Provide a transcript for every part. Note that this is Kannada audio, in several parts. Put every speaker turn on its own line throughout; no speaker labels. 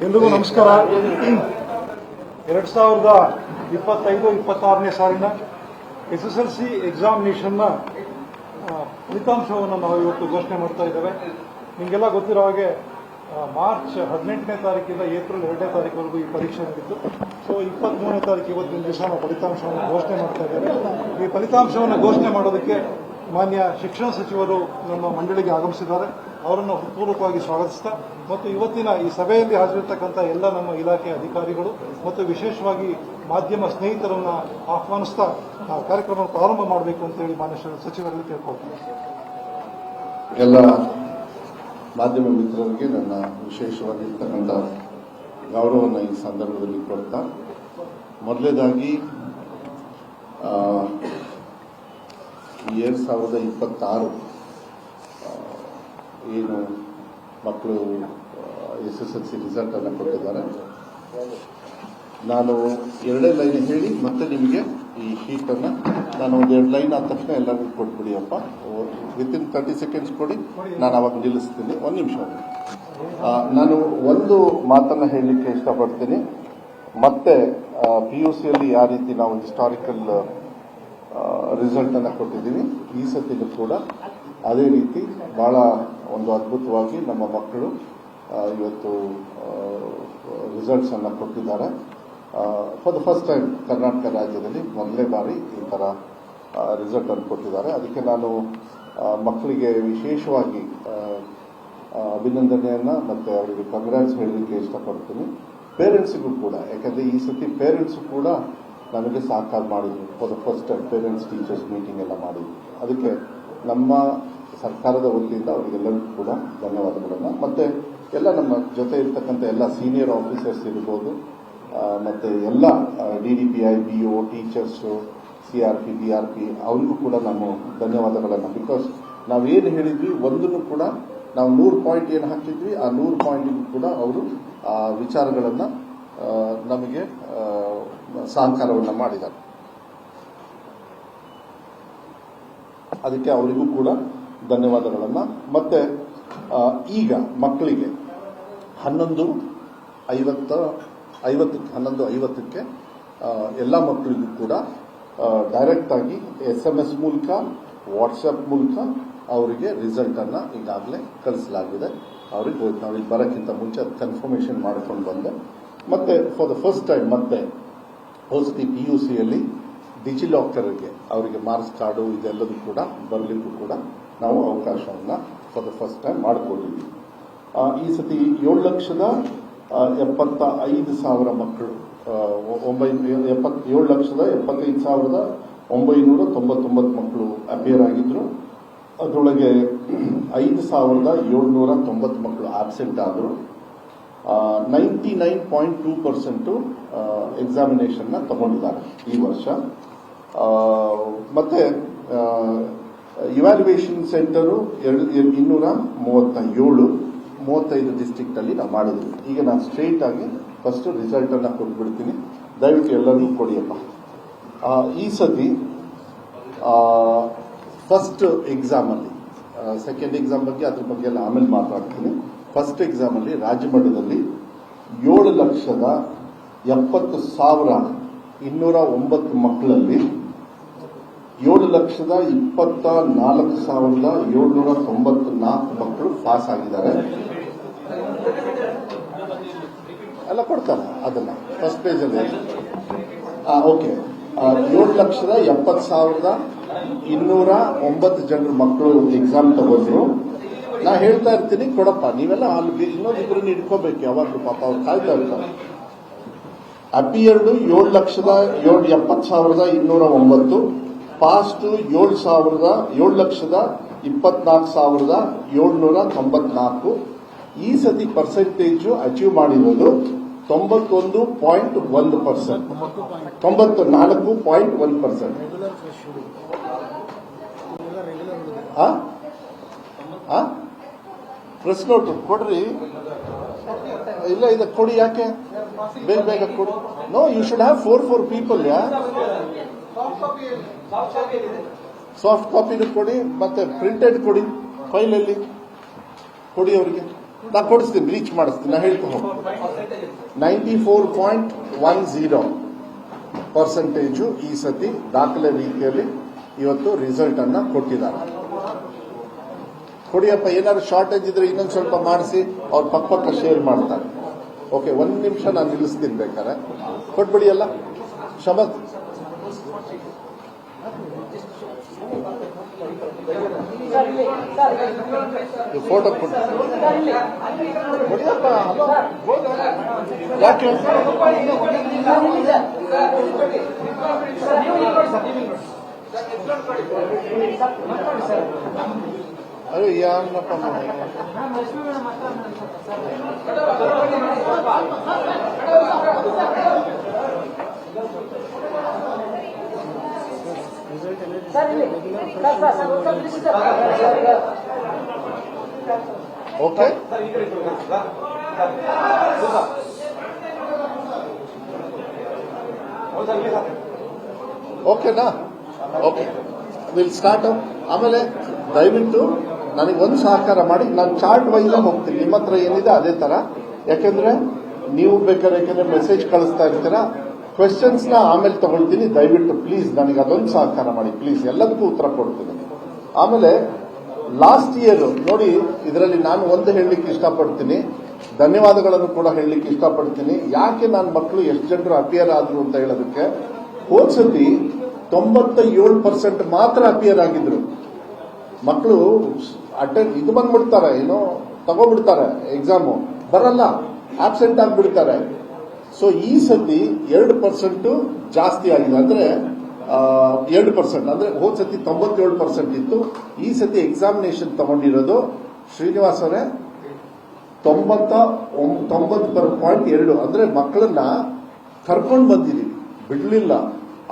ಎಲ್ರಿಗೂ ನಮಸ್ಕಾರ. 2025-26ನೇ ಸಾಲಿನ SSLC ಎಕ್ಸಾಮಿನೇಷನ್ನ ಫಲಿತಾಂಶವನ್ನು ನಾವು ಇವತ್ತು ಘೋಷಣೆ ಮಾಡ್ತಾ ಇದ್ದೇವೆ. ನಿಮಗೆಲ್ಲ ಗೊತ್ತಿರೋ ಹಾಗೆ ಮಾರ್ಚ್ 18ನೇ ತಾರೀಕಿಂದ ಏಪ್ರಿಲ್ 2ನೇ ತಾರೀಕುವರೆಗೂ ಈ ಪರೀಕ್ಷೆ ನಡೆದಿತ್ತು. ಸೊ 23ನೇ ತಾರೀಕು ಇವತ್ತಿನ ದಿವಸ ನಾವು ಫಲಿತಾಂಶವನ್ನು ಘೋಷಣೆ ಮಾಡ್ತಾ ಇದ್ದೇವೆ. ಈ ಫಲಿತಾಂಶವನ್ನು ಘೋಷಣೆ ಮಾಡೋದಕ್ಕೆ ಮಾನ್ಯ ಶಿಕ್ಷಣ ಸಚಿವರು ನಮ್ಮ ಮಂಡಳಿಗೆ ಆಗಮಿಸಿದ್ದಾರೆ. ಅವರನ್ನು ಹೃತ್ಪೂರ್ವಕವಾಗಿ ಸ್ವಾಗತಿಸ್ತಾ ಮತ್ತು ಇವತ್ತಿನ ಈ ಸಭೆಯಲ್ಲಿ ಹಾಜರಿರ್ತಕ್ಕಂಥ ಎಲ್ಲ ನಮ್ಮ ಇಲಾಖೆಯ ಅಧಿಕಾರಿಗಳು ಮತ್ತು ವಿಶೇಷವಾಗಿ ಮಾಧ್ಯಮ ಸ್ನೇಹಿತರನ್ನು ಆಹ್ವಾನಿಸ್ತಾ ಕಾರ್ಯಕ್ರಮ ಪ್ರಾರಂಭ ಮಾಡಬೇಕು ಅಂತೇಳಿ ಮಾನ್ಯ ಸಚಿವರಲ್ಲಿ ಕೇಳ್ಕೊಳ್ತೀನಿ.
ಎಲ್ಲ ಮಾಧ್ಯಮ ಮಿತ್ರರಿಗೆ ನನ್ನ ವಿಶೇಷವಾಗಿರ್ತಕ್ಕಂಥ ಗೌರವವನ್ನು ಈ ಸಂದರ್ಭದಲ್ಲಿ ಕೊಡ್ತಾ, ಮೊದಲನೇದಾಗಿ 2026 ಏನು ಮಕ್ಕಳು SSLC ರಿಸಲ್ಟ್ ಅನ್ನು ಕೊಟ್ಟಿದ್ದಾರೆ. ನಾನು 2 ಲೈನ್ ಹೇಳಿ ಮತ್ತೆ ನಿಮಗೆ ಈ ಶೀಟನ್ನು ನಾನು ಒಂದು 2 ಲೈನ್ ಆದ ತಕ್ಷಣ ಎಲ್ಲರಿಗೂ ಕೊಟ್ಬಿಡಿಯಪ್ಪ. ವಿತಿನ್ 30 ಸೆಕೆಂಡ್ಸ್ ಕೊಡಿ, ನಾನು ಅವಾಗ ನಿಲ್ಲಿಸ್ತೀನಿ. 1 ನಿಮಿಷ. ನಾನು ಒಂದು ಮಾತನ್ನು ಹೇಳಲಿಕ್ಕೆ ಇಷ್ಟಪಡ್ತೀನಿ. ಮತ್ತೆ PUCಯಲ್ಲಿ ಯಾವ ರೀತಿ ನಾವು ಹಿಸ್ಟಾರಿಕಲ್ ರಿಸಲ್ಟ್ ಅನ್ನು ಕೊಟ್ಟಿದ್ದೀವಿ, ಈ ಸತಿನೂ ಕೂಡ ಅದೇ ರೀತಿ ಬಹಳ ಒಂದು ಅದ್ಭುತವಾಗಿ ನಮ್ಮ ಮಕ್ಕಳು ಇವತ್ತು ರಿಸಲ್ಟ್ಸ್ ಅನ್ನು ಕೊಟ್ಟಿದ್ದಾರೆ. For the first time Karnataka ರಾಜ್ಯದಲ್ಲಿ ಮೊದಲನೇ ಬಾರಿ ಈ ಥರ ರಿಸಲ್ಟ್ ಅನ್ನು ಕೊಟ್ಟಿದ್ದಾರೆ. ಅದಕ್ಕೆ ನಾನು ಮಕ್ಕಳಿಗೆ ವಿಶೇಷವಾಗಿ ಅಭಿನಂದನೆಯನ್ನು ಮತ್ತು ಅವರಿಗೆ ಕಂಗ್ರಾಟ್ಸ್ ಹೇಳಲಿಕ್ಕೆ ಇಷ್ಟಪಡ್ತೀನಿ. ಪೇರೆಂಟ್ಸಿಗೂ ಕೂಡ, ಯಾಕಂದರೆ ಈ ಸತಿ ಪೇರೆಂಟ್ಸು ಕೂಡ ನಮಗೆ ಸಹಕಾರ ಮಾಡಿದ್ರು. For the first time parents teachers meeting ಎಲ್ಲ ಮಾಡಿದ್ರು. ಅದಕ್ಕೆ ನಮ್ಮ ಸರ್ಕಾರದ ವತಿಯಿಂದ ಅವರಿಗೆಲ್ಲರಿಗೂ ಕೂಡ ಧನ್ಯವಾದಗಳನ್ನು, ಮತ್ತು ಎಲ್ಲ ನಮ್ಮ ಜೊತೆ ಇರ್ತಕ್ಕಂಥ ಎಲ್ಲ ಸೀನಿಯರ್ ಆಫೀಸರ್ಸ್ ಇರ್ಬೋದು, ಮತ್ತು ಎಲ್ಲ DDPI, BO, teachers, CRP, BRP ಅವರಿಗೂ ಕೂಡ ನಾವು ಧನ್ಯವಾದಗಳನ್ನು. ಬಿಕಾಸ್ ನಾವೇನು ಹೇಳಿದ್ವಿ ಒಂದನ್ನು ಕೂಡ ನಾವು 100 ಪಾಯಿಂಟ್ ಏನು ಹಾಕಿದ್ವಿ ಆ 100 ಪಾಯಿಂಟಿಗೂ ಕೂಡ ಅವರು ಆ ವಿಚಾರಗಳನ್ನು ನಮಗೆ ಸಹಕಾರವನ್ನು ಮಾಡಿದ್ದಾರೆ. ಅದಕ್ಕೆ ಅವರಿಗೂ ಕೂಡ ಧನ್ಯವಾದಗಳನ್ನು. ಮತ್ತೆ ಈಗ ಮಕ್ಕಳಿಗೆ 11:50ಕ್ಕೆ ಎಲ್ಲ ಮಕ್ಕಳಿಗೂ ಕೂಡ ಡೈರೆಕ್ಟ್ ಆಗಿ SMS ಮೂಲಕ, ವಾಟ್ಸಪ್ ಮೂಲಕ ಅವರಿಗೆ ರಿಸಲ್ಟ್ ಅನ್ನು ಈಗಾಗಲೇ ಕಳಿಸಲಾಗಿದೆ. ಅವ್ರಿಗೆ ನಾವಿಲ್ಲಿ ಬರೋಕ್ಕಿಂತ ಮುಂಚೆ ಅದು ಕನ್ಫರ್ಮೇಷನ್ ಮಾಡಿಕೊಂಡು ಬಂದೆ. ಮತ್ತೆ ಫಾರ್ ದ ಫಸ್ಟ್ ಟೈಮ್ ಮತ್ತೆ ಹೊಸತಿ PUCಯಲ್ಲಿ ಡಿಜಿಲಾಕರ್ಗೆ ಅವರಿಗೆ ಮಾರ್ಕ್ಸ್ ಕಾರ್ಡು ಇದೆಲ್ಲದೂ ಕೂಡ ಬರಲಿಕ್ಕೂ ಕೂಡ ನಾವು ಅವಕಾಶವನ್ನು ಫಾರ್ ದ ಫಸ್ಟ್ ಟೈಮ್ ಮಾಡಿಕೊಂಡಿದ್ದೀವಿ. ಈ ಸತಿ 7,75,000 ಮಕ್ಕಳು 7,75,999 ಮಕ್ಕಳು ಅಪಿಯರ್ ಆಗಿದ್ರು. ಅದರೊಳಗೆ 5,790 ಮಕ್ಕಳು ಆಬ್ಸೆಂಟ್ ಆದರು. 99.2% ಎಕ್ಸಾಮಿನೇಷನ್ನ ತಗೊಂಡಿದ್ದಾರೆ ಈ ವರ್ಷ. ಮತ್ತೆ ಇವ್ಯಾಲ್ಯೂಯೇಷನ್ ಸೆಂಟರು 235 ಡಿಸ್ಟ್ರಿಕ್ಟ್ ಅಲ್ಲಿ ನಾವು ಮಾಡಿದ್ವಿ. ಈಗ ನಾನು ಸ್ಟ್ರೇಟ್ ಆಗಿ ಫಸ್ಟ್ ರಿಸಲ್ಟ್ ಅನ್ನ ಕೊಟ್ಬಿಡ್ತೀನಿ. ದಯವಿಟ್ಟು ಎಲ್ಲರಿಗೂ ಕೊಡಿಯಪ್ಪ. ಈ ಸತಿ ಫಸ್ಟ್ ಎಕ್ಸಾಮ್ ಅಲ್ಲಿ, ಸೆಕೆಂಡ್ ಎಕ್ಸಾಮ್ ಬಗ್ಗೆ ಅದ್ರ ಬಗ್ಗೆ ಎಲ್ಲ ಆಮೇಲೆ ಮಾತಾಡ್ತೀನಿ. ಫಸ್ಟ್ ಎಕ್ಸಾಮ್ ಅಲ್ಲಿ ರಾಜ್ಯ ಮಟ್ಟದಲ್ಲಿ 7,70,209 ಮಕ್ಕಳಲ್ಲಿ 7,24,794 ಮಕ್ಕಳು ಪಾಸ್ ಆಗಿದ್ದಾರೆ. ಎಲ್ಲ ಕೊಡ್ತಾರೆ ಅದನ್ನ ಫಸ್ಟ್ ಪೇಜ್ ಅಲ್ಲಿ. ಓಕೆ, 7,70,209 ಜನರು ಮಕ್ಕಳು ಎಕ್ಸಾಮ್ ತಗೊಂಡ್ರು. ನಾ ಹೇಳ್ತಾ ಇರ್ತೀನಿ, ಕೊಡಪ್ಪ ನೀವೆಲ್ಲ ಅಲ್ಲಿ ಇನ್ನೊಂದಿಬ್ಬರನ್ನ ಇಟ್ಕೋಬೇಕು ಯಾವಾಗಲೂ, ಪಾಪ ಅವ್ರು ಕಾಯ್ತಾ ಇರ್ತಾರೆ. ಅಪಿಯರ್ಡು 7,70,209, ಪಾಸ್ಟ್ 7,24,794. ಈ ಸತಿ ಪರ್ಸೆಂಟೇಜು ಅಚೀವ್ ಮಾಡಿರೋದು 91.1%, 94.1%. ಪ್ರೆಸ್ ನೋಟ್ ಕೊಡ್ರಿ. ಇಲ್ಲ ಕೊಡಿ, ಯಾಕೆ ಬೇಗ ಕೊಡಿ. No, you should have 4 people. Soft ಕಾಪಿನೂ ಕೊಡಿ, ಮತ್ತೆ ಪ್ರಿಂಟೆಡ್ ಕೊಡಿ, ಫೈಲಲ್ಲಿ ಕೊಡಿ ಅವರಿಗೆ. ನಾನು ಕೊಡಿಸ್ತೀನಿ, ರೀಚ್ ಮಾಡಿಸ್ತೀನಿ, ನಾ ಹೇಳ್ಕೊಂಡು 94.10% ಈ ಸತಿ ದಾಖಲೆ ರೀತಿಯಲ್ಲಿ ಇವತ್ತು ರಿಸಲ್ಟ್ ಅನ್ನ ಕೊಟ್ಟಿದ್ದಾರೆ. ಕೊಡಿಯಪ್ಪ, ಏನಾದ್ರು ಶಾರ್ಟೇಜ್ ಇದ್ರೆ ಇನ್ನೊಂದು ಸ್ವಲ್ಪ ಮಾಡಿಸಿ ಅವ್ರ ಪಕ್ಕ ಶೇರ್ ಮಾಡ್ತಾರೆ. ಓಕೆ, 1 ನಿಮಿಷ ನಾನು ನಿಲ್ಲಿಸ್ತೀನಿ, ಬೇಕಾರೆ ಕೊಟ್ಬಿಡಿ ಅಲ್ಲ. ಶಮತ್ ಫೋಟೋ ಕೊಡಿ. ಯಾಕೆ ಅಯ್ಯೋ ಯಾರನ್ನಪ್ಪ ಓಕೆ. ಓಕೆನಾ? Okay, will start. ಆಮೇಲೆ ದಯವಿಟ್ಟು ನನಗೆ ಒಂದು ಸಹಕಾರ ಮಾಡಿ, ನಾನು ಚಾರ್ಟ್ ವೈಸ್ ಹೋಗ್ತೀನಿ. ನಿಮ್ಮ ಹತ್ರ ಏನಿದೆ ಅದೇ ತರ, ಯಾಕೆಂದ್ರೆ ನೀವು ಬೇಕಾದ್ರೆ ಮೆಸೇಜ್ ಕಳಿಸ್ತಾ ಇರ್ತೀರಾ. ಕ್ವೆಶನ್ಸ್ ನ ಆಮೇಲೆ ತಗೊಳ್ತೀನಿ. ದಯವಿಟ್ಟು ಪ್ಲೀಸ್ ನನಗೆ ಅದೊಂದು ಸಹಕಾರ ಮಾಡಿ ಪ್ಲೀಸ್, ಎಲ್ಲದಕ್ಕೂ ಉತ್ತರ ಕೊಡ್ತೀನಿ. ಆಮೇಲೆ ಲಾಸ್ಟ್ ಇಯರ್ ನೋಡಿ, ಇದರಲ್ಲಿ ನಾನು ಒಂದು ಹೇಳಲಿಕ್ಕೆ ಇಷ್ಟಪಡ್ತೀನಿ, ಧನ್ಯವಾದಗಳನ್ನು ಕೂಡ ಹೇಳಲಿಕ್ಕೆ ಇಷ್ಟಪಡ್ತೀನಿ. ಯಾಕೆ ನನ್ನ ಮಕ್ಕಳು ಎಷ್ಟು ಜನರು ಅಪಿಯರ್ ಆದ್ರು ಅಂತ ಹೇಳೋದಕ್ಕೆ, ಹೋದ್ಸತಿ 97% ಮಾತ್ರ ಅಪಿಯರ್ ಆಗಿದ್ರು ಮಕ್ಕಳು. ಇದು ಬಂದ್ಬಿಡ್ತಾರೆ, ಏನೋ ತಗೋಬಿಡ್ತಾರೆ, ಎಕ್ಸಾಮು ಬರಲ್ಲ, ಆಬ್ಸೆಂಟ್ ಆಗಿಬಿಡ್ತಾರೆ. ಸೊ ಈ ಸತಿ 2% ಜಾಸ್ತಿ ಆಗಿದೆ. ಅಂದ್ರೆ 2%, ಅಂದ್ರೆ ಹೋದ ಸತಿ 97% ಇತ್ತು. ಈ ಸತಿ ಎಕ್ಸಾಮಿನೇಷನ್ ತಗೊಂಡಿರೋದು ಶ್ರೀನಿವಾಸ್ ಅವರೇ 90.2. ಅಂದ್ರೆ ಮಕ್ಕಳನ್ನ ಕರ್ಕೊಂಡು ಬಂದಿದ್ದೀವಿ, ಬಿಡ್ಲಿಲ್ಲ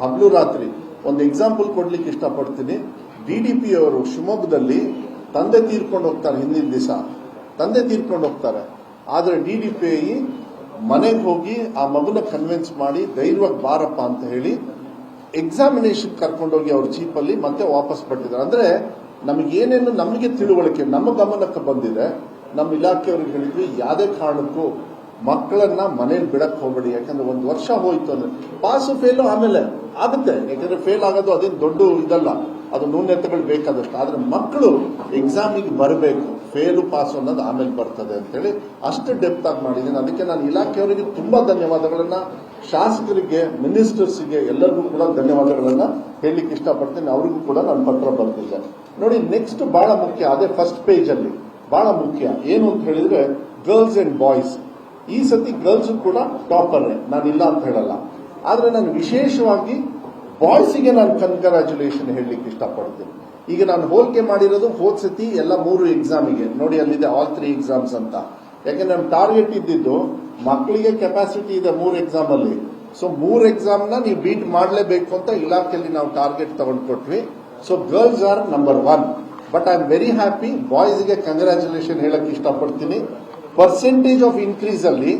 ಹಗಲು ರಾತ್ರಿ. ಒಂದು ಎಕ್ಸಾಂಪಲ್ ಕೊಡ್ಲಿಕ್ಕೆ ಇಷ್ಟಪಡ್ತೀನಿ. DDP ಅವರು ಶಿವಮೊಗ್ಗದಲ್ಲಿ ತಂದೆ ತೀರ್ಕೊಂಡು ಹೋಗ್ತಾರೆ, ಹಿಂದಿನ ದಿವಸ ತಂದೆ ತೀರ್ಕೊಂಡು ಹೋಗ್ತಾರೆ. ಆದ್ರೆ DDPI ಮನೆಗೆ ಹೋಗಿ ಆ ಮಗುನ ಕನ್ವಿನ್ಸ್ ಮಾಡಿ ಧೈರ್ಯವಾಗಿ ಬಾರಪ್ಪ ಅಂತ ಹೇಳಿ ಎಕ್ಸಾಮಿನೇಷನ್ ಕರ್ಕೊಂಡೋಗಿ ಅವ್ರ ಜೀಪಲ್ಲಿ ಮತ್ತೆ ವಾಪಸ್ ಬರ್ತಿದ್ದಾರೆ. ಅಂದ್ರೆ ನಮಗೇನೇನು ನಮಗೆ ತಿಳುವಳಿಕೆ ನಮ್ಮ ಗಮನಕ್ಕೆ ಬಂದಿದೆ, ನಮ್ಮ ಇಲಾಖೆಯವ್ರಿಗೆ ಹೇಳಿದ್ವಿ, ಯಾವುದೇ ಕಾರಣಕ್ಕೂ ಮಕ್ಕಳನ್ನ ಮನೇಲಿ ಬಿಡಕ್ ಹೋಗ್ಬೇಡಿ. ಯಾಕಂದ್ರೆ 1 ವರ್ಷ ಹೋಯ್ತು ಅಂದ್ರೆ ಪಾಸು ಫೇಲು ಆಮೇಲೆ ಆಗುತ್ತೆ. ಯಾಕಂದ್ರೆ ಫೇಲ್ ಆಗೋದು ಅದೇನು ದೊಡ್ಡ ಇದಲ್ಲ, ಅದು ನ್ಯೂನತೆಗಳು ಬೇಕಾದಷ್ಟು. ಆದ್ರೆ ಮಕ್ಕಳು ಎಕ್ಸಾಮಿಗೆ ಬರಬೇಕು, ಫೇಲು ಪಾಸು ಅನ್ನೋದು ಆಮೇಲೆ ಬರ್ತದೆ ಅಂತೇಳಿ ಅಷ್ಟು ಡೆಪ್ತ್ ಆಗಿ ಮಾಡಿದ್ದೀನಿ. ಅದಕ್ಕೆ ನಾನು ಇಲಾಖೆಯವರಿಗೆ ತುಂಬಾ ಧನ್ಯವಾದಗಳನ್ನ, ಶಾಸಕರಿಗೆ, ಮಿನಿಸ್ಟರ್ಸ್ಗೆ ಎಲ್ಲರಿಗೂ ಕೂಡ ಧನ್ಯವಾದಗಳನ್ನ ಹೇಳಲಿಕ್ಕೆ ಇಷ್ಟಪಡ್ತೀನಿ. ಅವರಿಗೂ ಕೂಡ ನಾನು ಪತ್ರ ಬರೆದಿದ್ದೆ. ನೋಡಿ, ನೆಕ್ಸ್ಟ್ ಬಹಳ ಮುಖ್ಯ, ಅದೇ ಫಸ್ಟ್ ಪೇಜ್ ಅಲ್ಲಿ ಬಹಳ ಮುಖ್ಯ ಏನು ಅಂತ ಹೇಳಿದ್ರೆ ಗರ್ಲ್ಸ್ ಅಂಡ್ ಬಾಯ್ಸ್. ಈ ಸತಿ ಗರ್ಲ್ಸ್ ಕೂಡ ಟಾಪರ್, ನಾನಿಲ್ಲ ಅಂತ ಹೇಳಲ್ಲ. ಆದ್ರೆ ನಾನು ವಿಶೇಷವಾಗಿ ಬಾಯ್ಸಿಗೆ ನಾನು ಕಂಗ್ರಾಚುಲೇಷನ್ ಹೇಳಲಿಕ್ಕೆ ಇಷ್ಟಪಡ್ತೀನಿ. ಈಗ ನಾನು ಹೋಲಿಕೆ ಮಾಡಿರೋದು ಹೋದ್ ಸತಿ ಎಲ್ಲ 3 ಎಕ್ಸಾಮಿಗೆ. ನೋಡಿ, ಅಲ್ಲಿದೆ ಆಲ್ 3 ಎಕ್ಸಾಮ್ಸ್ ಅಂತ. ಯಾಕಂದ್ರೆ ನಮ್ಮ ಟಾರ್ಗೆಟ್ ಇದ್ದಿದ್ದು ಮಕ್ಕಳಿಗೆ ಕೆಪಾಸಿಟಿ ಇದೆ 3 ಎಕ್ಸಾಮ್ ಅಲ್ಲಿ. ಸೊ 3 ಎಕ್ಸಾಮ್ ನ ನೀವು ಬೀಟ್ ಮಾಡಲೇಬೇಕು ಅಂತ ಇಲಾಖೆಯಲ್ಲಿ ನಾವು ಟಾರ್ಗೆಟ್ ತಗೊಂಡ್ಕೊಟ್ವಿ. So girls are number 1. But I am very happy. ಬಾಯ್ಸ್ಗೆ ಕಂಗ್ರಾಚುಲೇಷನ್ ಹೇಳಕ್ ಇಷ್ಟಪಡ್ತೀನಿ. ಪರ್ಸೆಂಟೇಜ್ ಆಫ್ ಇನ್ಕ್ರೀಸ್ ಅಲ್ಲಿ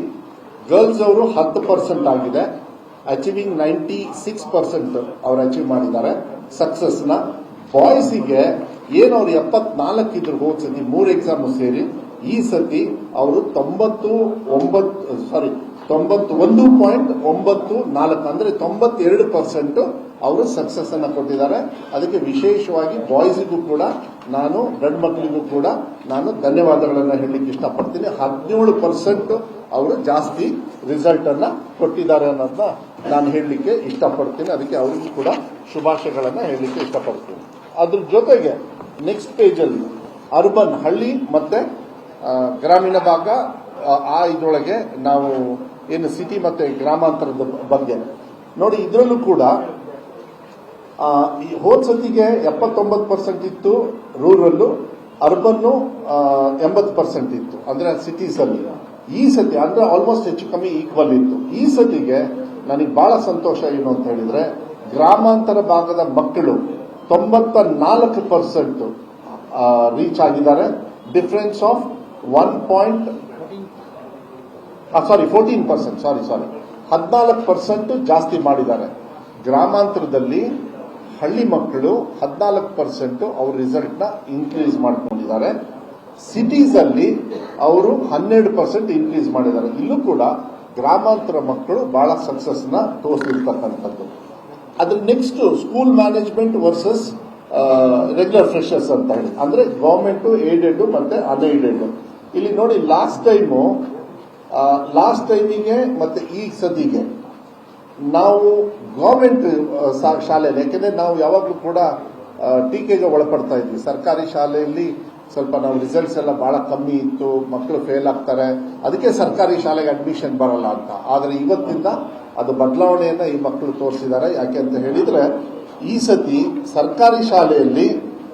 ಗರ್ಲ್ಸ್ ಅವರು 10% ಆಗಿದೆ. ಅಚೀವಿಂಗ್ 96% ಅವರು ಅಚೀವ್ ಮಾಡಿದ್ದಾರೆ ಸಕ್ಸಸ್ ನ. ಬಾಯ್ಸಿಗೆ ಏನು ಅವ್ರು 74 ಇದ್ರು ಹೋದ್ ಸತಿ 3 ಎಕ್ಸಾಮ್ ಸೇರಿ, ಈ ಸತಿ ಅವರು 91.94 ಅಂದ್ರೆ 92% ಅವರು ಸಕ್ಸಸ್ ಅನ್ನ ಕೊಟ್ಟಿದ್ದಾರೆ. ಅದಕ್ಕೆ ವಿಶೇಷವಾಗಿ ಬಾಯ್ಸಿಗೂ ಕೂಡ ನಾನು, ಗಂಡು ಮಕ್ಕಳಿಗೂ ಕೂಡ ನಾನು ಧನ್ಯವಾದಗಳನ್ನ ಹೇಳಲಿಕ್ಕೆ ಇಷ್ಟಪಡ್ತೀನಿ. 17% ಅವರು ಜಾಸ್ತಿ ರಿಸಲ್ಟ್ ಅನ್ನ ಕೊಟ್ಟಿದ್ದಾರೆ ಅನ್ನೋದನ್ನ ನಾನು ಹೇಳಲಿಕ್ಕೆ ಇಷ್ಟಪಡ್ತೀನಿ. ಅದಕ್ಕೆ ಅವರಿಗೂ ಕೂಡ ಶುಭಾಶಯಗಳನ್ನ ಹೇಳಲಿಕ್ಕೆ ಇಷ್ಟಪಡ್ತೀನಿ. ಅದ್ರ ಜೊತೆಗೆ ನೆಕ್ಸ್ಟ್ ಪೇಜ್ ಅಲ್ಲಿ ಅರ್ಬನ್, ಹಳ್ಳಿ ಮತ್ತೆ ಗ್ರಾಮೀಣ ಭಾಗ, ಆ ಇದರೊಳಗೆ ನಾವು ಏನು ಸಿಟಿ ಮತ್ತೆ ಗ್ರಾಮಾಂತರದ ಬಗ್ಗೆ ನೋಡಿ. ಇದರಲ್ಲೂ ಕೂಡ ಹೋದ ಸತಿಗೆ 79% ಇತ್ತು ರೂರಲ್ಲು, ಅರ್ಬನ್ನು 80% ಇತ್ತು, ಅಂದ್ರೆ ಸಿಟೀಸ್ ಅಲ್ಲಿ. ಈ ಸತಿ ಅಂದ್ರೆ ಆಲ್ಮೋಸ್ಟ್ ಹೆಚ್ಚು ಕಮ್ಮಿ ಈಕ್ವಲ್ ಇತ್ತು. ಈ ಸತಿಗೆ ನನಗೆ ಬಹಳ ಸಂತೋಷ ಏನು ಅಂತ ಹೇಳಿದ್ರೆ, ಗ್ರಾಮಾಂತರ ಭಾಗದ ಮಕ್ಕಳು 94% ರೀಚ್ ಆಗಿದ್ದಾರೆ. ಡಿಫರೆನ್ಸ್ ಆಫ್ 14% ಜಾಸ್ತಿ ಮಾಡಿದ್ದಾರೆ. ಗ್ರಾಮಾಂತರದಲ್ಲಿ ಹಳ್ಳಿ ಮಕ್ಕಳು 14% ಅವ್ರ ರಿಸಲ್ಟ್ ನ ಇನ್ಕ್ರೀಸ್ ಮಾಡ್ಕೊಂಡಿದ್ದಾರೆ. ಸಿಟೀಸ್ ಅಲ್ಲಿ ಅವರು 12% ಇನ್ಕ್ರೀಸ್ ಮಾಡಿದ್ದಾರೆ. ಇಲ್ಲೂ ಕೂಡ ಗ್ರಾಮಾಂತರ ಮಕ್ಕಳು ಬಹಳ ಸಕ್ಸಸ್ ನ ತೋರಿಸಿರ್ತಕ್ಕಂಥದ್ದು. ಅದ್ರ next school management versus regular freshers ಅಂತ ಹೇಳಿ, ಅಂದ್ರೆ ಗವರ್ಮೆಂಟ್ ಏಡೆಡ್ ಮತ್ತೆ ಅನ್ಏಡೆಡ್. ಇಲ್ಲಿ ನೋಡಿ ಲಾಸ್ಟ್ ಟೈಮಿಗೆ ಮತ್ತೆ ಈ ಸತಿಗೆ ನಾವು ಗವರ್ಮೆಂಟ್ ಶಾಲೆಯಲ್ಲಿ, ಯಾಕೆಂದ್ರೆ ನಾವು ಯಾವಾಗಲೂ ಕೂಡ ಟೀಕೆಗೆ ಒಳಪಡ್ತಾ ಇದ್ವಿ. ಸರ್ಕಾರಿ ಶಾಲೆಯಲ್ಲಿ ಸ್ವಲ್ಪ ನಾವು ರಿಸಲ್ಟ್ಸ್ ಎಲ್ಲ ಬಹಳ ಕಮ್ಮಿ ಇತ್ತು, ಮಕ್ಕಳು ಫೇಲ್ ಆಗ್ತಾರೆ, ಅದಕ್ಕೆ ಸರ್ಕಾರಿ ಶಾಲೆಗೆ ಅಡ್ಮಿಷನ್ ಬರಲ್ಲ ಅಂತ. ಆದರೆ ಇವತ್ತಿಂದ ಅದು ಬದಲಾವಣೆಯನ್ನ ಈ ಮಕ್ಕಳು ತೋರಿಸಿದ್ದಾರೆ. ಯಾಕೆ ಅಂತ ಹೇಳಿದ್ರೆ ಈ ಸತಿ ಸರ್ಕಾರಿ ಶಾಲೆಯಲ್ಲಿ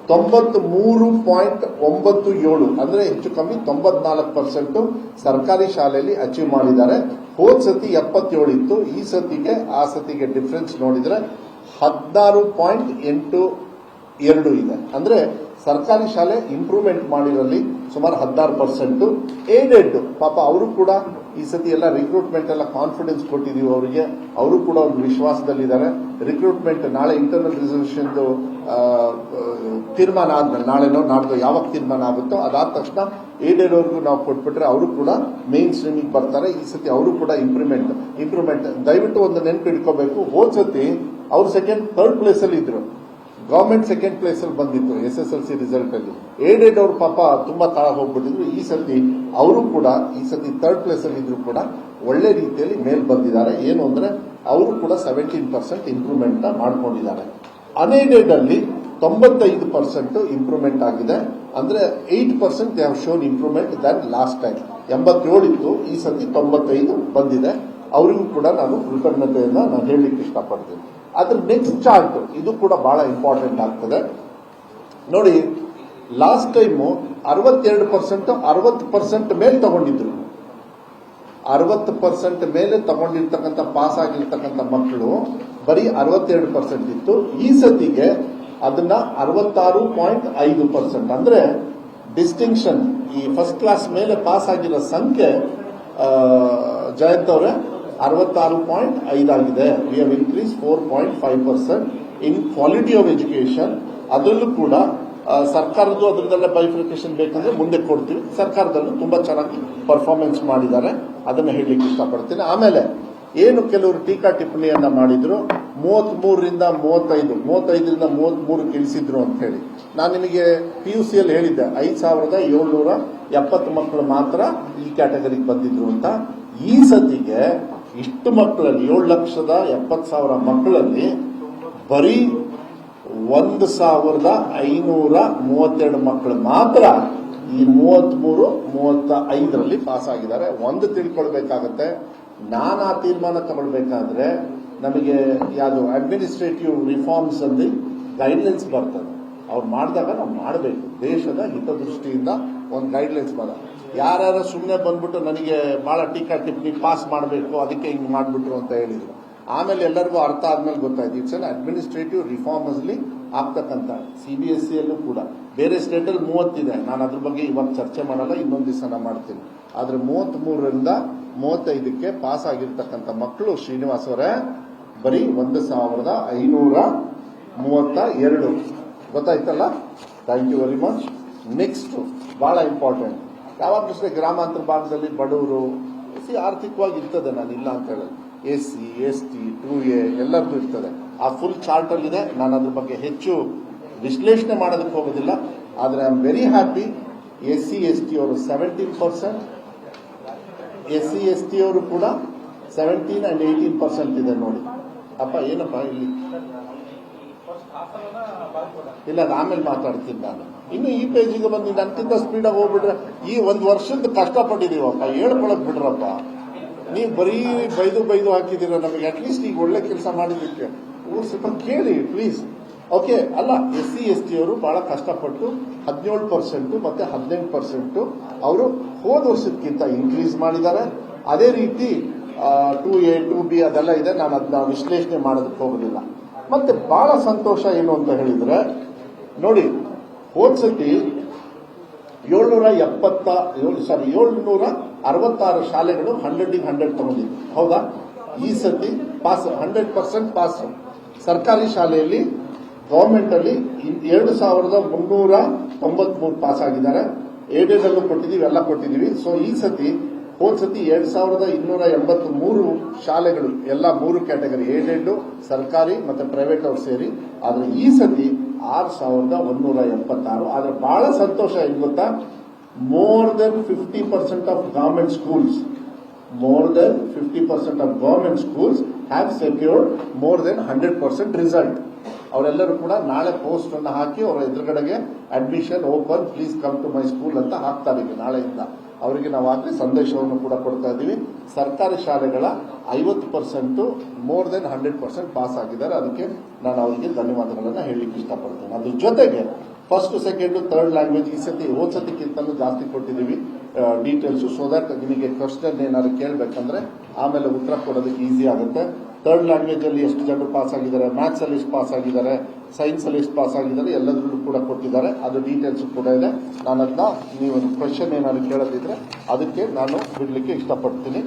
93.97 ಅಂದ್ರೆ ಹೆಚ್ಚು ಕಮ್ಮಿ 94% ಸರ್ಕಾರಿ ಶಾಲೆಯಲ್ಲಿ ಅಚೀವ್ ಮಾಡಿದ್ದಾರೆ. ಹೋದ ಸತಿ 77 ಇತ್ತು, ಈ ಸತಿಗೆ ಆ ಸತಿಗೆ ಡಿಫರೆನ್ಸ್ ನೋಡಿದ್ರೆ 16.82 ಇದೆ. ಅಂದ್ರೆ ಸರ್ಕಾರಿ ಶಾಲೆ ಇಂಪ್ರೂವ್ಮೆಂಟ್ ಮಾಡಿರಲ್ಲಿ ಸುಮಾರು 16%. ಏಡೆಡ್ ಪಾಪ ಅವರು ಕೂಡ ಈ ಸತಿ ಎಲ್ಲ ರಿಕ್ರೂಟ್ಮೆಂಟ್ ಎಲ್ಲ ಕಾನ್ಫಿಡೆನ್ಸ್ ಕೊಟ್ಟಿದೀವಿ ಅವರಿಗೆ, ಅವರು ಕೂಡ ಒಂದು ವಿಶ್ವಾಸದಲ್ಲಿದ್ದಾರೆ. ರಿಕ್ರೂಟ್ಮೆಂಟ್ ನಾಳೆ ಇಂಟರ್ನಲ್ ರಿಸರ್ವೇಷನ್ ತೀರ್ಮಾನ ಆದ್ಮೇಲೆ, ನಾಳೆನೋ ನಾಡ್ದು ಯಾವಾಗ ತೀರ್ಮಾನ ಆಗುತ್ತೋ ಅದಾದ ತಕ್ಷಣ ಏಡೆಡ್ ಅವ್ರಿಗೂ ನಾವು ಕೊಟ್ಬಿಟ್ರೆ ಅವರು ಕೂಡ ಮೇನ್ ಸ್ಟ್ರೀಮಿಗೆ ಬರ್ತಾರೆ. ಈ ಸತಿ ಅವರು ಕೂಡ ಇಂಪ್ರೂವ್ಮೆಂಟ್ ದಯವಿಟ್ಟು ಒಂದು ನೆನಪು ಇಟ್ಕೋಬೇಕು. ಹೋದ ಸತಿ ಅವರು ಥರ್ಡ್ ಪ್ಲೇಸ್ ಅಲ್ಲಿ ಇದ್ರು, ಗವರ್ಮೆಂಟ್ ಸೆಕೆಂಡ್ ಪ್ಲೇಸ್ ಅಲ್ಲಿ ಬಂದಿತ್ತು SSLC ರಿಸಲ್ಟ್ ಅಲ್ಲಿ. ಏಡೆಡ್ ಅವ್ರ ಪಾಪ ತುಂಬಾ ತಾಳ ಹೋಗ್ಬಿಟ್ಟಿದ್ರು. ಈ ಸತಿ ಅವರು ಕೂಡ ಈ ಸತಿ ಥರ್ಡ್ ಪ್ಲೇಸ್ ಅಲ್ಲಿ ಇದ್ರು ಕೂಡ ಒಳ್ಳೆ ರೀತಿಯಲ್ಲಿ ಮೇಲ್ ಬಂದಿದ್ದಾರೆ. ಏನು ಅಂದ್ರೆ ಅವರು ಕೂಡ 17% ಇಂಪ್ರೂವ್ಮೆಂಟ್ ಮಾಡ್ಕೊಂಡಿದ್ದಾರೆ. ಅನ್ಏಡೆಡ್ ಅಲ್ಲಿ 95% ಇಂಪ್ರೂವ್ಮೆಂಟ್ ಆಗಿದೆ. ಅಂದ್ರೆ 8% they have shown improvement than last time. 87 ಇತ್ತು, ಈ ಸತಿ 95 ಬಂದಿದೆ. ಅವರಿಗೂ ಕೂಡ ನಾನು ಕೃತಜ್ಞತೆಯನ್ನ ನಾನು ಹೇಳಲಿಕ್ಕೆ ಇಷ್ಟಪಡ್ತೀನಿ. ಅದ್ರ ನೆಕ್ಸ್ಟ್ ಚಾರ್ಟ್ ಇದು ಕೂಡ ಬಹಳ ಇಂಪಾರ್ಟೆಂಟ್ ಆಗ್ತದೆ ನೋಡಿ. ಲಾಸ್ಟ್ ಟೈಮು 62% 60% ಮೇಲೆ ತಗೊಂಡಿದ್ರು. 60% ಮೇಲೆ ತಗೊಂಡಿರ್ತಕ್ಕಂಥ ಪಾಸ್ ಆಗಿರ್ತಕ್ಕಂಥ ಮಕ್ಕಳು ಬರೀ 62% ಇತ್ತು. ಈ ಸತಿಗೆ ಅದನ್ನ 66.5%. ಅಂದ್ರೆ ಡಿಸ್ಟಿಂಕ್ಷನ್ ಈ ಫಸ್ಟ್ ಕ್ಲಾಸ್ ಮೇಲೆ ಪಾಸ್ ಆಗಿರೋ ಸಂಖ್ಯೆ ಜಯಂತ್ ಅವರೇ 66.5 ಆಗಿದೆ. We have increase 4.5% in quality of education. ಅದರಲ್ಲೂ ಕೂಡ ಸರ್ಕಾರದ್ದು ಅದರದೆಲ್ಲ ಬೈಫಿಕೇಶನ್ ಬೇಕಂದ್ರೆ ಮುಂದೆ ಕೊಡ್ತೀವಿ. ಸರ್ಕಾರದಲ್ಲೂ ತುಂಬಾ ಚೆನ್ನಾಗಿ ಪರ್ಫಾರ್ಮೆನ್ಸ್ ಮಾಡಿದ್ದಾರೆ, ಅದನ್ನ ಹೇಳಲಿಕ್ಕೆ ಇಷ್ಟಪಡ್ತೀನಿ. ಆಮೇಲೆ ಏನು ಕೆಲವರು ಟೀಕಾ ಟಿಪ್ಪಣಿಯನ್ನ ಮಾಡಿದ್ರು, 33ರಿಂದ 35, 35ರಿಂದ 33 ಇಳಿಸಿದ್ರು ಅಂತ ಹೇಳಿ. ನಾನು ನಿಮಗೆ PUCಯಲ್ಲಿ ಹೇಳಿದ್ದೆ 5770 ಮಕ್ಕಳು ಮಾತ್ರ ಈ ಕ್ಯಾಟಗರಿಗೆ ಬಂದಿದ್ರು ಅಂತ. ಈ ಸತಿಗೆ ಇಷ್ಟು ಮಕ್ಕಳಲ್ಲಿ 7,70,000 ಮಕ್ಕಳಲ್ಲಿ ಬರೀ 1,532 ಮಕ್ಕಳು ಮಾತ್ರ ಈ 33, 35ರಲ್ಲಿ ಪಾಸ್ ಆಗಿದ್ದಾರೆ. ಒಂದು ತಿಳ್ಕೊಳ್ಬೇಕಾಗತ್ತೆ, ನಾನು ಆ ತೀರ್ಮಾನ ತಗೊಳ್ಬೇಕಾದ್ರೆ ನಮಗೆ ಯಾವುದು ಅಡ್ಮಿನಿಸ್ಟ್ರೇಟಿವ್ ರಿಫಾರ್ಮ್ಸ್ ಅಲ್ಲಿ ಗೈಡ್ಲೈನ್ಸ್ ಬರ್ತದೆ. ಅವ್ರು ಮಾಡಿದಾಗ ನಾವು ಮಾಡಬೇಕು. ದೇಶದ ಹಿತದೃಷ್ಟಿಯಿಂದ ಒಂದು ಗೈಡ್ಲೈನ್ಸ್ ಬರ. ಯಾರ್ಯಾರು ಸುಮ್ಮನೆ ಬಂದ್ಬಿಟ್ಟು ನನಗೆ ಬಹಳ ಟೀಕಾ ಟಿಪ್ಪಣಿ ಪಾಸ್ ಮಾಡಬೇಕು ಅದಕ್ಕೆ ಹಿಂಗ್ ಮಾಡ್ಬಿಟ್ರು ಅಂತ ಹೇಳಿದ್ರು. ಆಮೇಲೆ ಎಲ್ಲರಿಗೂ ಅರ್ಥ ಆದ್ಮೇಲೆ ಗೊತ್ತಾಯ್ತು ಇಟ್ಸ್ ಅನ್ ಅಡ್ಮಿನಿಸ್ಟ್ರೇಟಿವ್ ರಿಫಾರ್ಮ್ಸ್ ಅಲ್ಲಿ ಆಗ್ತಕ್ಕಂಥ. CBSE ಯಲ್ಲೂ ಕೂಡ ಬೇರೆ ಸ್ಟೇಟ್ ಅಲ್ಲಿ 30 ಇದೆ. ನಾನು ಅದ್ರ ಬಗ್ಗೆ ಇವಾಗ ಚರ್ಚೆ ಮಾಡಲ್ಲ, ಇನ್ನೊಂದು ದಿವಸ ನಾನು ಮಾಡ್ತೀನಿ. ಆದ್ರೆ 33ರಿಂದ 35ಕ್ಕೆ ಪಾಸ್ ಆಗಿರ್ತಕ್ಕಂಥ ಮಕ್ಕಳು ಶ್ರೀನಿವಾಸ್ ಅವರೇ ಬರೀ 1,532. ಗೊತ್ತಾಯ್ತಲ್ಲ? Thank you very much. Next ಬಹಳ ಇಂಪಾರ್ಟೆಂಟ್, ಯಾವಾಗಲೂ ಗ್ರಾಮಾಂತರ ಭಾಗದಲ್ಲಿ ಬಡವರು ಆರ್ಥಿಕವಾಗಿ ಇರ್ತದೆ, ನಾನು ಇಲ್ಲ ಅಂತ ಹೇಳೋದು. SC, ST, 2A ಎಲ್ಲರದ್ದು ಇರ್ತದೆ. ಆ ಫುಲ್ ಚಾರ್ಟ್ ಅಲ್ಲಿ ಇದೆ. ನಾನು ಅದ್ರ ಬಗ್ಗೆ ಹೆಚ್ಚು ವಿಶ್ಲೇಷಣೆ ಮಾಡೋದಕ್ಕೆ ಹೋಗೋದಿಲ್ಲ. ಆದ್ರೆ I am very happy. SC, ST ಅವರು 17%, SC, ST ಅವರು ಕೂಡ 17 and 18% ಇದೆ ನೋಡಿ. ಅಪ್ಪ ಏನಪ್ಪ ಇಲ್ಲಿ ಇಲ್ಲ, ಅದು ಆಮೇಲೆ ಮಾತಾಡ್ತೀನಿ ನಾನು. ಇನ್ನು ಈ ಪೇಜಿಗೆ ಬಂದು ನನ್ಕಿಂತ ಸ್ಪೀಡಾಗಿ ಹೋಗ್ಬಿಟ್ರೆ ಈ ಒಂದು ವರ್ಷದ ಕಷ್ಟಪಟ್ಟಿದೀವಪ್ಪ, ಹೇಳ್ಕೊಳಕ್ ಬಿಡ್ರಪ್ಪ. ನೀವು ಬರೀ ಬೈದು ಹಾಕಿದೀರ ನಮಗೆ. ಅಟ್ಲೀಸ್ಟ್ ಈಗ ಒಳ್ಳೆ ಕೆಲಸ ಮಾಡಿದ್ದಕ್ಕೆ ಸ್ವಲ್ಪ ಕೇಳಿ ಪ್ಲೀಸ್. ಓಕೆ ಅಲ್ಲ, SC, ST ಅವರು ಬಹಳ ಕಷ್ಟಪಟ್ಟು 17% ಮತ್ತೆ 18% ಅವರು ಹೋದ ವರ್ಷಕ್ಕಿಂತ ಇನ್ಕ್ರೀಸ್ ಮಾಡಿದ್ದಾರೆ. ಅದೇ ರೀತಿ 2A, 2B ಅದೆಲ್ಲ ಇದೆ. ನಾನು ಅದನ್ನ ವಿಶ್ಲೇಷಣೆ ಮಾಡೋದಕ್ಕೆ ಹೋಗೋದಿಲ್ಲ. ಮತ್ತೆ ಬಹಳ ಸಂತೋಷ ಏನು ಅಂತ ಹೇಳಿದ್ರೆ ನೋಡಿ, ಹೋದ ಸತಿ 766 ಶಾಲೆಗಳು 100 ತಗೊಂಡಿದ್ವು, ಹೌದಾ? ಈ ಸತಿ ಪಾಸ್ 100% ಪಾಸ್. ಸರ್ಕಾರಿ ಶಾಲೆಯಲ್ಲಿ ಗವರ್ಮೆಂಟ್ ಅಲ್ಲಿ 2,393 ಪಾಸ್ ಆಗಿದ್ದಾರೆ. ಏಡೆಡ್ ಅಲ್ಲೂ ಕೊಟ್ಟಿದ್ದೀವಿ, ಎಲ್ಲ ಕೊಟ್ಟಿದ್ದೀವಿ. ಸೊ ಈ ಸತಿ ಹೋದ ಸತಿ 2283 ಶಾಲೆಗಳು, ಎಲ್ಲ 3 ಕ್ಯಾಟಗರಿ, ಏಡೆಡ್, ಸರ್ಕಾರಿ ಮತ್ತೆ ಪ್ರೈವೇಟ್ ಅವ್ರು ಸೇರಿ. ಆದ್ರೆ ಈ ಸತಿ 6176. ಆದ್ರೆ ಬಹಳ ಸಂತೋಷ ಏನ್ ಗೊತ್ತಾ, more than 50% of government schools have secured more than 100% result. ಅವರೆಲ್ಲರೂ ಕೂಡ ನಾಳೆ ಪೋಸ್ಟ್ ಅನ್ನು ಹಾಕಿ ಅವರ ಎದುರುಗಡೆಗೆ admission open, please come to my school ಅಂತ ಹಾಕ್ತಾರೆ ನಾಳೆಯಿಂದ. ಅವರಿಗೆ ನಾವು ಆಗಲೇ ಸಂದೇಶವನ್ನು ಕೂಡ ಕೊಡ್ತಾ ಇದ್ದೀವಿ. ಸರ್ಕಾರಿ ಶಾಲೆಗಳ 50% ಮೋರ್ ದೆನ್ 100% ಪಾಸ್ ಆಗಿದ್ದಾರೆ. ಅದಕ್ಕೆ ನಾನು ಅವರಿಗೆ ಧನ್ಯವಾದಗಳನ್ನು ಹೇಳಲಿಕ್ಕೆ ಇಷ್ಟಪಡ್ತೇನೆ. ಅದ್ರ ಜೊತೆಗೆ ಫಸ್ಟ್, ಸೆಕೆಂಡ್, ಥರ್ಡ್ ಲ್ಯಾಂಗ್ವೇಜ್ ಈ ಸತಿ ಹೋದ ಸತಿಗಿಂತಲೂ ಜಾಸ್ತಿ ಕೊಟ್ಟಿದ್ದೀವಿ ಡೀಟೇಲ್ಸ್. ಸೊ ದಟ್ ನಿಮಗೆ ಕ್ವಶನ್ ಏನಾದ್ರು ಕೇಳಬೇಕಂದ್ರೆ ಆಮೇಲೆ ಉತ್ತರ ಕೊಡೋದಕ್ಕೆ ಈಸಿ ಆಗುತ್ತೆ. ಥರ್ಡ್ ಲ್ಯಾಂಗ್ವೇಜ್ ಅಲ್ಲಿ ಎಷ್ಟು ಜನರು ಪಾಸ್ ಆಗಿದ್ದಾರೆ, ಮ್ಯಾಥ್ಸ್ ಅಲ್ಲಿ ಎಷ್ಟು ಪಾಸ್ ಆಗಿದ್ದಾರೆ, ಸೈನ್ಸ್ ಅಲ್ಲಿ ಎಷ್ಟು ಪಾಸ್ ಆಗಿದ್ದಾರೆ, ಎಲ್ಲದರಲ್ಲೂ ಕೂಡ ಕೊಟ್ಟಿದ್ದಾರೆ. ಅದು ಡೀಟೇಲ್ಸ್ ಕೂಡ ಇದೆ. ನಾನು ಅದನ್ನ ನೀವು ಕ್ವಶನ್ ಏನಾದ್ರು ಕೇಳೋದಿದ್ರೆ ಅದಕ್ಕೆ ನಾನು ಬಿಡ್ಲಿಕ್ಕೆ ಇಷ್ಟಪಡ್ತೀನಿ.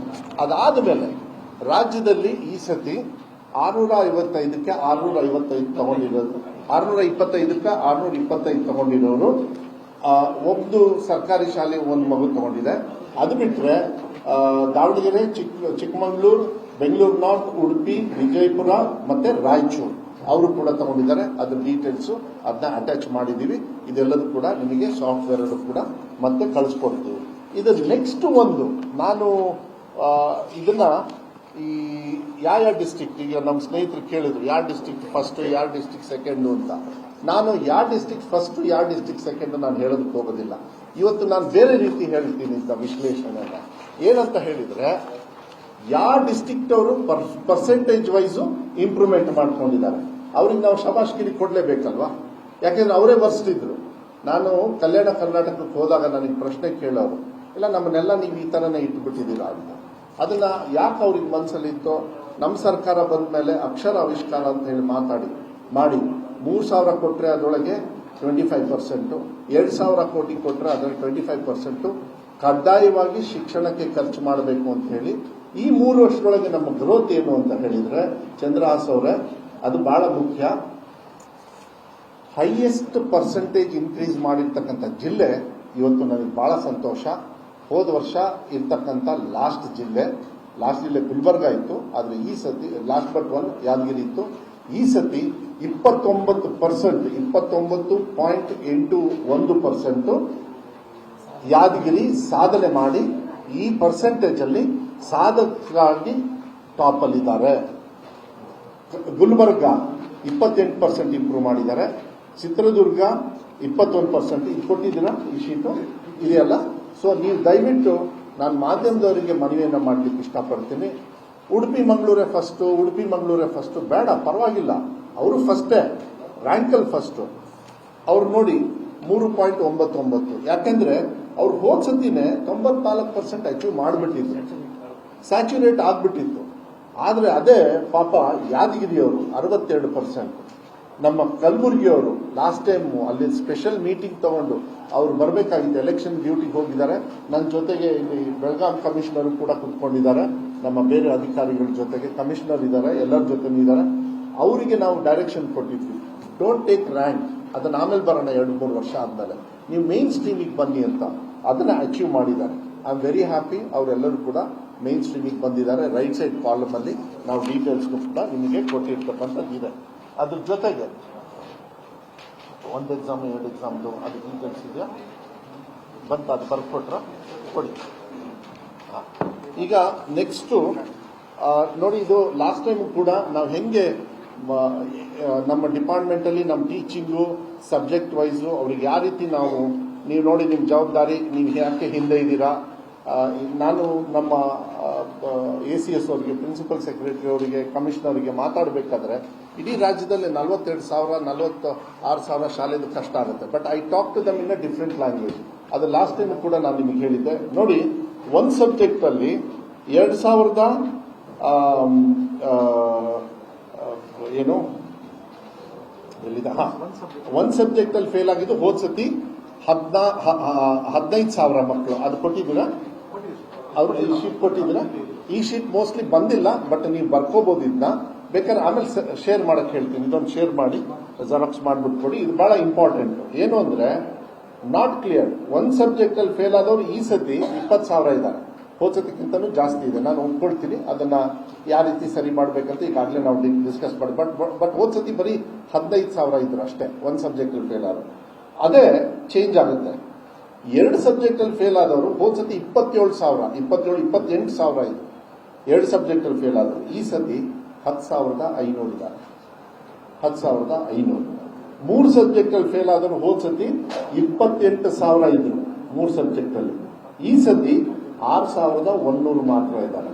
ಅದಾದ ಮೇಲೆ ರಾಜ್ಯದಲ್ಲಿ ಈ ಸತಿ 655ಕ್ಕೆ 655 ತಗೊಂಡಿರೋದು, 625ಕ್ಕೆ 625 ತಗೊಂಡಿರೋರು. ಒಂದು ಸರ್ಕಾರಿ ಶಾಲೆ ಒಂದು ಮಗು ತಗೊಂಡಿದೆ. ಅದು ಬಿಟ್ಟರೆ ದಾವಣಗೆರೆ, ಚಿಕ್ಕಮಗಳೂರು, ಬೆಂಗಳೂರು ನಾರ್ತ್, ಉಡುಪಿ, ವಿಜಯಪುರ ಮತ್ತೆ ರಾಯಚೂರು ಅವರು ಕೂಡ ತಗೊಂಡಿದ್ದಾರೆ. ಅದ್ರ ಡೀಟೇಲ್ಸ್ ಅದನ್ನ ಅಟ್ಯಾಚ್ ಮಾಡಿದ್ದೀವಿ. ಇದೆಲ್ಲದೂ ಕೂಡ ನಿಮಗೆ ಸಾಫ್ಟ್ವೇರ್ ಅಲ್ಲೂ ಕೂಡ ಮತ್ತೆ ಕಳಿಸ್ಕೊಡ್ತೀವಿ. ಇದು ನೆಕ್ಸ್ಟ್ ಒಂದು ನಾನು ಇದನ್ನ ಈ ಯಾವ ಡಿಸ್ಟ್ರಿಕ್ಟ್, ಈಗ ನಮ್ಮ ಸ್ನೇಹಿತರು ಕೇಳಿದ್ರು ಯಾವ ಡಿಸ್ಟ್ರಿಕ್ಟ್ ಫಸ್ಟ್, ಯಾವ ಡಿಸ್ಟ್ರಿಕ್ಟ್ ಸೆಕೆಂಡ್ ಅಂತ. ನಾನು ಯಾವ ಡಿಸ್ಟ್ರಿಕ್ಟ್ ಫಸ್ಟ್, ಯಾವ ಡಿಸ್ಟ್ರಿಕ್ಟ್ ಸೆಕೆಂಡ್ ನಾನು ಹೇಳೋದಕ್ಕೆ ಹೋಗೋದಿಲ್ಲ. ಇವತ್ತು ನಾನು ಬೇರೆ ರೀತಿ ಹೇಳ್ತೀನಿ ಅಂತ ವಿಶ್ಲೇಷಣೆನ. ಏನಂತ ಹೇಳಿದ್ರೆ, ಯಾವ ಡಿಸ್ಟ್ರಿಕ್ಟ್ ಅವರು ಪರ್ಸೆಂಟೇಜ್ ವೈಸು ಇಂಪ್ರೂವ್ಮೆಂಟ್ ಮಾಡ್ಕೊಂಡಿದ್ದಾರೆ ಅವ್ರಿಗೆ ನಾವು ಶಬಾಷ್ಗಿರಿ ಕೊಡ್ಲೇಬೇಕಲ್ವಾ? ಯಾಕೆಂದ್ರೆ ಅವರೇ ಬರ್ಸ್ತಿದ್ರು. ನಾನು ಕಲ್ಯಾಣ ಕರ್ನಾಟಕಕ್ಕೆ ಹೋದಾಗ ನನಗೆ ಪ್ರಶ್ನೆ ಕೇಳೋರು, ಇಲ್ಲ ನಮ್ಮನ್ನೆಲ್ಲ ನೀವು ಈ ತರನೇ ಇಟ್ಬಿಟ್ಟಿದ್ದೀರಾ ಅಂತ. ಅದನ್ನ ಯಾಕೆ ಅವ್ರಿಗೆ ಮನಸ್ಸಲ್ಲಿತ್ತೋ, ನಮ್ಮ ಸರ್ಕಾರ ಬಂದ ಮೇಲೆ ಅಕ್ಷರ ಆವಿಷ್ಕಾರ ಅಂತ ಹೇಳಿ ಮಾಡಿ 3,000 ಕೊಟ್ಟರೆ ಅದರೊಳಗೆ 25%, 2,000 ಕೋಟಿ ಕೊಟ್ಟರೆ ಅದರಲ್ಲಿ 25% ಕಡ್ಡಾಯವಾಗಿ ಶಿಕ್ಷಣಕ್ಕೆ ಖರ್ಚು ಮಾಡಬೇಕು ಅಂತ ಹೇಳಿ ಈ 3 ವರ್ಷದೊಳಗೆ ನಮ್ಮ ಗ್ರೋತ್ ಏನು ಅಂತ ಹೇಳಿದ್ರೆ, ಚಂದ್ರಹಾಸ್ ಅವರೇ, ಅದು ಬಹಳ ಮುಖ್ಯ. ಹೈಯೆಸ್ಟ್ ಪರ್ಸೆಂಟೇಜ್ ಇನ್ಕ್ರೀಸ್ ಮಾಡಿರ್ತಕ್ಕಂಥ ಜಿಲ್ಲೆ ಇವತ್ತು ನನಗೆ ಬಹಳ ಸಂತೋಷ. ಹೋದ ವರ್ಷ ಇರ್ತಕ್ಕಂಥ ಲಾಸ್ಟ್ ಜಿಲ್ಲೆ ಗುಲ್ಬರ್ಗ ಇತ್ತು. ಆದ್ರೆ ಈ ಸತಿ ಲಾಸ್ಟ್ ಬಟ್ ಒನ್ ಯಾದಗಿರಿ ಇತ್ತು. ಈ ಸತಿ 29.81% ಯಾದಗಿರಿ ಸಾಧನೆ ಮಾಡಿ ಈ ಪರ್ಸೆಂಟೇಜ್ ಅಲ್ಲಿ ಸಾಧಕರಾಗಿ ಟಾಪ್ ಅಲ್ಲಿದ್ದಾರೆ. ಗುಲ್ಬರ್ಗ 28% ಇಂಪ್ರೂವ್ ಮಾಡಿದ್ದಾರೆ. ಚಿತ್ರದುರ್ಗ 21%. ಇದು ಕೊಟ್ಟಿದ್ದೀರಾ ಈ ಶೀಟು ಇದೆಯಲ್ಲ. ಸೊ ನೀವು ದಯವಿಟ್ಟು ನಾನು ಮಾಧ್ಯಮದವರಿಗೆ ಮನವಿಯನ್ನು ಮಾಡಲಿಕ್ಕೆ ಇಷ್ಟಪಡ್ತೀನಿ. ಉಡುಪಿ ಮಂಗಳೂರೇ ಫಸ್ಟ್ ಬೇಡ, ಪರವಾಗಿಲ್ಲ, ಅವರು ಫಸ್ಟೇ ರ್ಯಾಂಕಲ್ಲಿ ಫಸ್ಟ್. ಅವ್ರು ನೋಡಿ 3.99. ಯಾಕೆಂದ್ರೆ ಅವ್ರು ಹೋದ ಸತಿನೇ 94% ಅಚೀವ್ ಮಾಡಿಬಿಟ್ಟಿದ್ರು, ಸ್ಯಾಚುರೇಟ್ ಆಗ್ಬಿಟ್ಟಿತ್ತು. ಆದ್ರೆ ಅದೇ ಪಾಪ ಯಾದಗಿರಿಯವರು 62%. ನಮ್ಮ ಕಲಬುರಗಿಯವರು ಲಾಸ್ಟ್ ಟೈಮ್ ಅಲ್ಲಿ ಸ್ಪೆಷಲ್ ಮೀಟಿಂಗ್ ತಗೊಂಡು ಅವ್ರು ಬರಬೇಕಾಗಿತ್ತು, ಎಲೆಕ್ಷನ್ ಡ್ಯೂಟಿಗೆ ಹೋಗಿದ್ದಾರೆ. ನನ್ನ ಜೊತೆಗೆ ಇಲ್ಲಿ ಬೆಳಗಾಂ ಕಮಿಷನರ್ ಕೂಡ ಕುತ್ಕೊಂಡಿದ್ದಾರೆ. ನಮ್ಮ ಬೇರೆ ಅಧಿಕಾರಿಗಳ ಜೊತೆಗೆ ಕಮಿಷನರ್ ಇದ್ದಾರೆ, ಎಲ್ಲರ ಜೊತೆನೂ ಇದ್ದಾರೆ. ಅವರಿಗೆ ನಾವು ಡೈರೆಕ್ಷನ್ ಕೊಟ್ಟಿದ್ವಿ, ಡೋಂಟ್ ಟೇಕ್ ರ್ಯಾಂಕ್, ಅದನ್ನ ಆಮೇಲೆ ಬರೋಣ 2-3 ವರ್ಷ ಆದ್ಮೇಲೆ, ನೀವು ಮೇನ್ ಸ್ಟ್ರೀಮಿಗೆ ಬನ್ನಿ ಅಂತ. ಅದನ್ನ ಅಚೀವ್ ಮಾಡಿದ್ದಾರೆ. I am very happy. ಅವರೆಲ್ಲರೂ ಕೂಡ ಮೇನ್ ಸ್ಟ್ರೀಮಿಗೆ ಬಂದಿದ್ದಾರೆ. ರೈಟ್ ಸೈಡ್ ಕಾಲಮ್ ಅಲ್ಲಿ ನಾವು ಡೀಟೇಲ್ಸ್ ಕೂಡ ನಿಮಗೆ ಕೊಟ್ಟಿರ್ತಕ್ಕಂಥದ್ದು ಇದೆ. ಅದ್ರ ಜೊತೆಗೆ 1 ಎಕ್ಸಾಮ್ 2 ಎಕ್ಸಾಮ್ದು ಅದು ಡೀಟೇಲ್ಸ್ ಇದೆಯಾ ಬಂತ, ಅದು ಬರ್ಕೊಟ್ರ ಕೊಡಿ. ಈಗ ನೆಕ್ಸ್ಟ್ ನೋಡಿ, ಇದು ಲಾಸ್ಟ್ ಟೈಮ್ ಕೂಡ ನಾವು ಹೆಂಗೆ ನಮ್ಮ ಡಿಪಾರ್ಟ್ಮೆಂಟ್ ಅಲ್ಲಿ ನಮ್ಮ ಟೀಚಿಂಗು ಸಬ್ಜೆಕ್ಟ್ ವೈಸು ಅವ್ರಿಗೆ ಯಾವ ರೀತಿ ನೀವು ನೋಡಿ ನಿಮ್ಮ ಜವಾಬ್ದಾರಿ, ನೀವು ಯಾಕೆ ಹಿಂದೆ ಇದ್ದೀರಾ. ನಾನು ನಮ್ಮ ACS ಅವರಿಗೆ, ಪ್ರಿನ್ಸಿಪಲ್ ಸೆಕ್ರೆಟರಿ ಅವರಿಗೆ, ಕಮಿಷನರ್ಗೆ ಮಾತಾಡಬೇಕಾದ್ರೆ ಇಡೀ ರಾಜ್ಯದಲ್ಲಿ 42,000 46,000 ಶಾಲೆದು ಕಷ್ಟ ಆಗುತ್ತೆ. But I talk to them in a different language. ಅದು ಲಾಸ್ಟ್ ಟೈಮ್ ಕೂಡ ನಾನು ನಿಮಗೆ ಹೇಳಿದ್ದೆ. ನೋಡಿ, ಒಂದು ಸಬ್ಜೆಕ್ಟ್ ಅಲ್ಲಿ 2000 ಏನು ಎಲ್ಲಿದೆ, ಒಂದು ಸಬ್ಜೆಕ್ಟ್ ಅಲ್ಲಿ ಫೇಲ್ ಆಗಿದ್ದು ಹೋದ ಸತಿ 15,000 ಮಕ್ಕಳು. ಅದು ಕೊಟ್ಟಿದ್ದೀರಾ? ಅವ್ರು ಈ ಶೀಟ್ ಕೊಟ್ಟಿದ್ದೀರಾ? ಈ ಶೀಟ್ ಮೋಸ್ಟ್ಲಿ ಬಂದಿಲ್ಲ, ಬಟ್ ನೀವು ಬರ್ಕೋಬಹುದು. ಇದನ್ನ ಬೇಕಾದ್ರೆ ಆಮೇಲೆ ಶೇರ್ ಮಾಡಕ್ ಹೇಳ್ತೀನಿ. ಇದೊಂದು ಶೇರ್ ಮಾಡಿ ಜೆರಾಕ್ಸ್ ಮಾಡ್ಬಿಟ್ಟು ಕೊಡಿ. ಇದು ಬಹಳ ಇಂಪಾರ್ಟೆಂಟ್. ಏನು ಅಂದ್ರೆ ನಾಟ್ ಕ್ಲಿಯರ್. ಒಂದು ಸಬ್ಜೆಕ್ಟ್ ಅಲ್ಲಿ ಫೇಲ್ ಆದವರು ಈ ಸತಿ 20,000 ಇದ್ದಾರೆ. ಹೋದ ಸತಿಗಿಂತನೂ ಜಾಸ್ತಿ ಇದೆ, ನಾನು ಒಪ್ಕೊಳ್ತೀನಿ. ಅದನ್ನ ಯಾವ ರೀತಿ ಸರಿ ಮಾಡ್ಬೇಕಂತ ಈಗಾಗಲೇ ನಾವು ಡಿಸ್ಕಸ್ ಮಾಡಿ. ಬಟ್ ಹೋದ ಸತಿ ಬರೀ 15,000 ಇದ್ರು ಅಷ್ಟೇ ಒಂದು ಸಬ್ಜೆಕ್ಟ್ ಅಲ್ಲಿ ಫೇಲ್ ಆದವರು. ಅದೇ ಚೇಂಜ್ ಆಗುತ್ತೆ. 2 ಸಬ್ಜೆಕ್ಟ್ ಅಲ್ಲಿ ಫೇಲ್ ಆದವರು ಹೋದ ಸತಿ 28,000 ಇದು 2 ಸಬ್ಜೆಕ್ಟ್ ಅಲ್ಲಿ ಫೇಲ್ ಆದವರು. ಈ ಸತಿ 10,500 ಇದ್ದಾರೆ. 10,500. 3 ಸಬ್ಜೆಕ್ಟ್ ಅಲ್ಲಿ ಫೇಲ್ ಆದವರು ಹೋದ ಸತಿ 28,000 ಇದ್ರು 3 ಸಬ್ಜೆಕ್ಟ್ ಅಲ್ಲಿ. ಈ ಸತಿ 6,100 ಮಾತ್ರ ಇದ್ದಾರೆ.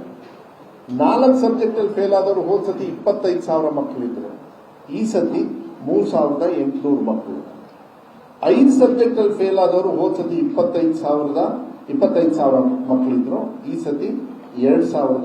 4 ಸಬ್ಜೆಕ್ಟ್ ಅಲ್ಲಿ ಫೇಲ್ ಆದವರು ಹೋದ ಸತಿ 25,000 ಮಕ್ಕಳಿದ್ರು. ಈ ಸತಿ 3,800 ಮಕ್ಕಳು. 5 ಸಬ್ಜೆಕ್ಟ್ ಅಲ್ಲಿ ಫೇಲ್ ಆದವರು ಹೋದ ಸತಿ 25,000 ಮಕ್ಕಳಿದ್ರು. ಈ ಸತಿ 2,000